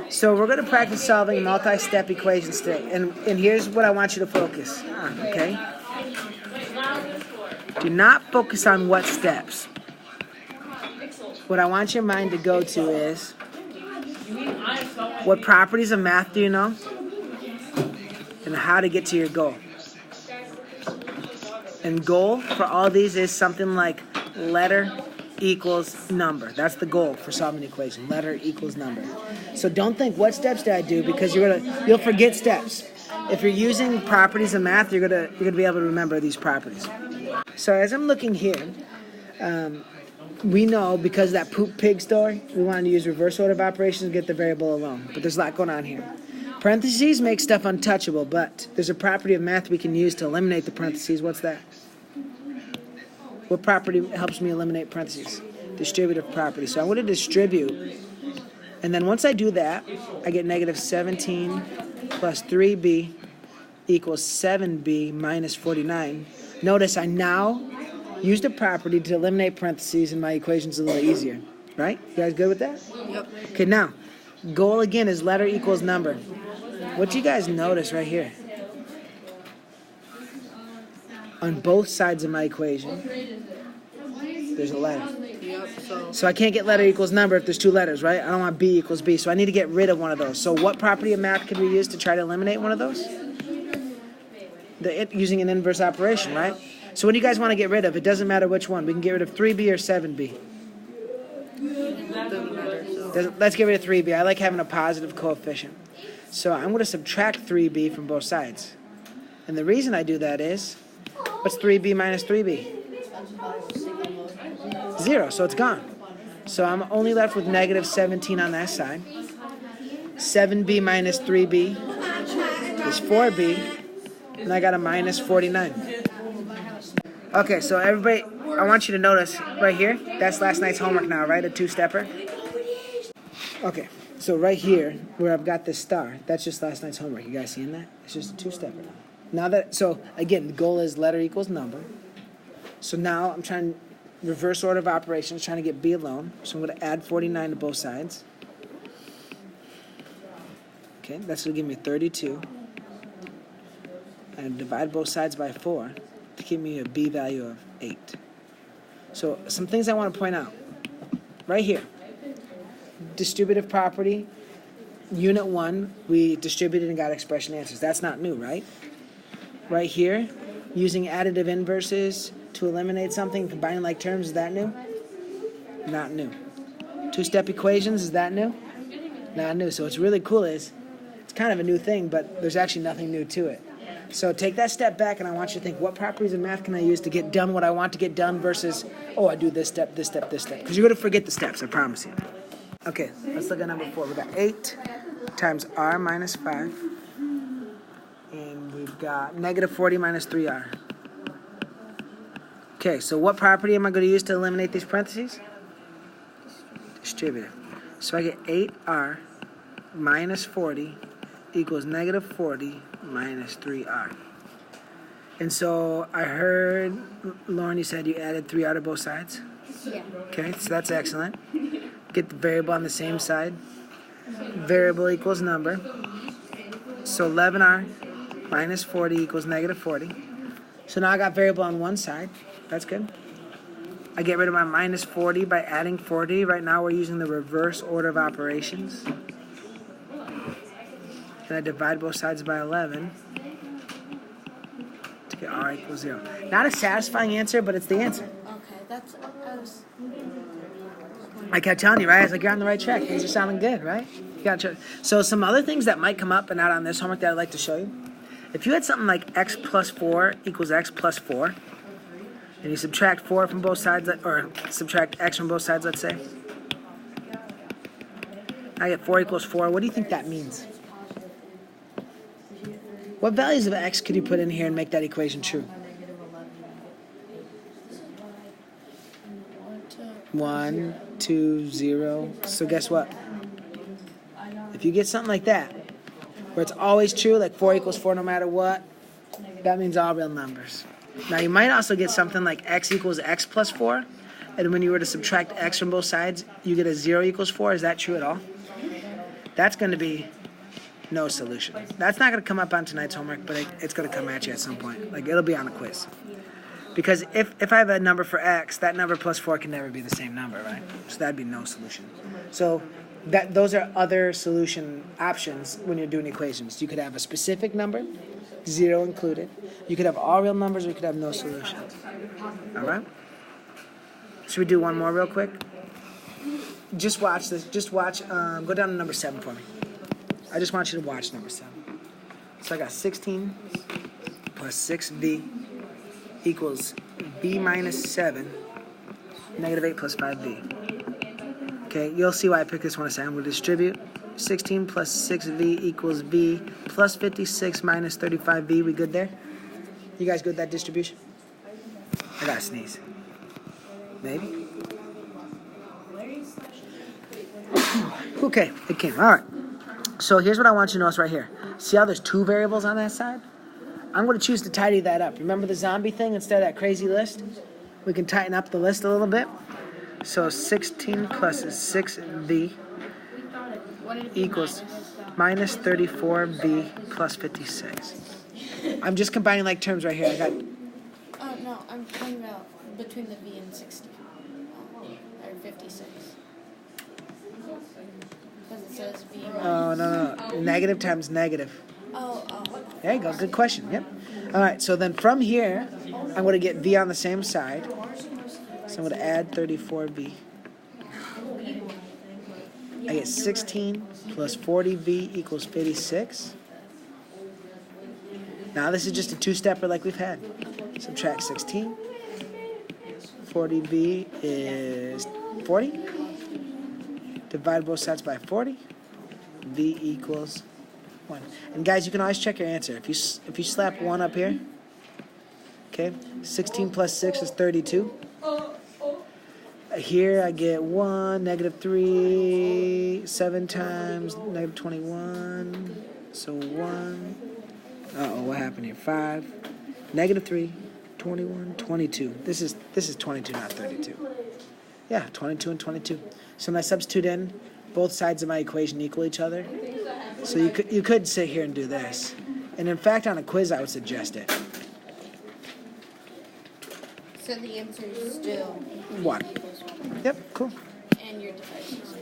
So we're going to practice solving multi-step equations today. And here's what I want you to focus on, okay? Do not focus on what steps. What I want your mind to go to is, what properties of math do you know? And how to get to your goal. And goal for all these is something like letter equals number. That's the goal for solving an equation. Letter equals number. So don't think, what steps did I do? Because you'll forget steps. If you're using properties of math, you're gonna be able to remember these properties. So as I'm looking here, we know because of that poop pig story, we wanted to use reverse order of operations and get the variable alone. But there's a lot going on here. Parentheses make stuff untouchable, but there's a property of math we can use to eliminate the parentheses. What's that? What property helps me eliminate parentheses? Distributive property. So I'm going to distribute. And then once I do that, I get negative 17 plus 3b equals 7b minus 49. Notice I now used a property to eliminate parentheses, and my equation's a little easier. Right? You guys good with that? Yep. Okay, now, goal again is letter equals number. What do you guys notice right here? On both sides of my equation, there's a letter. Yep. So I can't get letter equals number if there's two letters, right? I don't want b equals b, so I need to get rid of one of those. So what property of math could we use to try to eliminate one of those? Using an inverse operation, right? So what do you guys want to get rid of? It doesn't matter which one. We can get rid of 3b or 7b. Let's get rid of 3b. I like having a positive coefficient. So I'm going to subtract 3b from both sides. And the reason I do that is, what's 3b minus 3b? 0, so it's gone. So I'm only left with negative 17 on that side. 7b minus 3b is 4b. And I got a minus 49. Okay, so everybody, I want you to notice right here, that's last night's homework now, right? A two-stepper. Okay, so right here, where I've got this star, that's just last night's homework. You guys seeing that? It's just a two-stepper now. So again, the goal is letter equals number. So now I'm trying reverse order of operations, trying to get b alone. So I'm going to add 49 to both sides. Okay, that's going to give me 32. And divide both sides by 4 to give me a b value of 8. So some things I want to point out. Right here. Distributive property, unit 1, we distributed and got expression answers. That's not new, right? Right here, using additive inverses to eliminate something, combining like terms, is that new? Not new. Two-step equations, is that new? Not new. So what's really cool is, it's kind of a new thing, but there's actually nothing new to it. So take that step back, and I want you to think, what properties of math can I use to get done what I want to get done versus, oh, I do this step, this step, this step. Because you're going to forget the steps, I promise you. Okay, let's look at number 4. We've got 8 times r minus 5. And we've got negative 40 minus 3r. Okay, so what property am I going to use to eliminate these parentheses? Distributive. So I get 8r minus 40 equals negative 40 minus 3r. And so I heard, Lauren, you said you added 3r to both sides? Yeah. Okay, so that's excellent. Get the variable on the same side. Variable equals number. So 11r minus 40 equals negative 40. So now I got variable on one side. That's good. I get rid of my minus 40 by adding 40. Right now we're using the reverse order of operations. And I divide both sides by 11 to get r equals 0. Not a satisfying answer, but it's the answer. Okay, I kept telling you, right? I was like, you're on the right track. Things are sounding good, right? You got to. So some other things that might come up and not on this homework that I'd like to show you. If you had something like x plus 4 equals x plus 4, and you subtract 4 from both sides, or subtract x from both sides, let's say. I get 4 equals 4. What do you think that means? What values of x could you put in here and make that equation true? 1, 2, 0. So guess what? If you get something like that, where it's always true, like 4 equals 4 no matter what, that means all real numbers. Now you might also get something like x equals x plus 4, and when you were to subtract x from both sides, you get a 0 equals 4. Is that true at all? that's going to be no solution. That's not going to come up on tonight's homework, but it's going to come at you at some point. Like, it'll be on the quiz. Because if I have a number for x, that number plus 4 can never be the same number, right? So that'd be no solution. So those are other solution options when you're doing equations. You could have a specific number, 0 included. You could have all real numbers, or you could have no solutions. All right? Should we do one more real quick? Just watch this. Just watch. Go down to number 7 for me. I just want you to watch number 7. So I got 16 plus 6v equals b minus 7, negative 8 plus 5b. Okay, you'll see why I picked this one aside. I'm going to distribute. 16 plus 6v equals b plus 56 minus 35b. We good there? You guys good with that distribution? I got to sneeze. Maybe? Okay, it came. All right. So here's what I want you to notice right here. See how there's 2 variables on that side? I'm going to choose to tidy that up. Remember the zombie thing instead of that crazy list? We can tighten up the list a little bit. So 16 plus 6v equals minus 34v plus 56. I'm just combining like terms right here. I got. Oh, no, I'm talking about between the v and 60. Or 56. Because it says v. Oh, no. Negative times negative. Oh. There you go. Good question. Yep. All right. So then from here, I'm going to get v on the same side. So I'm going to add 34v. I get 16 plus 40v equals 56. Now this is just a 2-stepper like we've had. Subtract 16. 40v is 40. Divide both sides by 40. V equals 1. And guys, you can always check your answer. If you slap 1 up here, okay, 16 plus 6 is 32. Here I get 1, negative 3, 7 times negative 21. So 1. Uh-oh, what happened here? 5, negative 3, 21, 22. This is 22, not 32. Yeah, 22 and 22. So when I substitute in, both sides of my equation equal each other. So you could sit here and do this. And in fact, on a quiz, I would suggest it. So the answer is still 1. Yep, cool. And your device is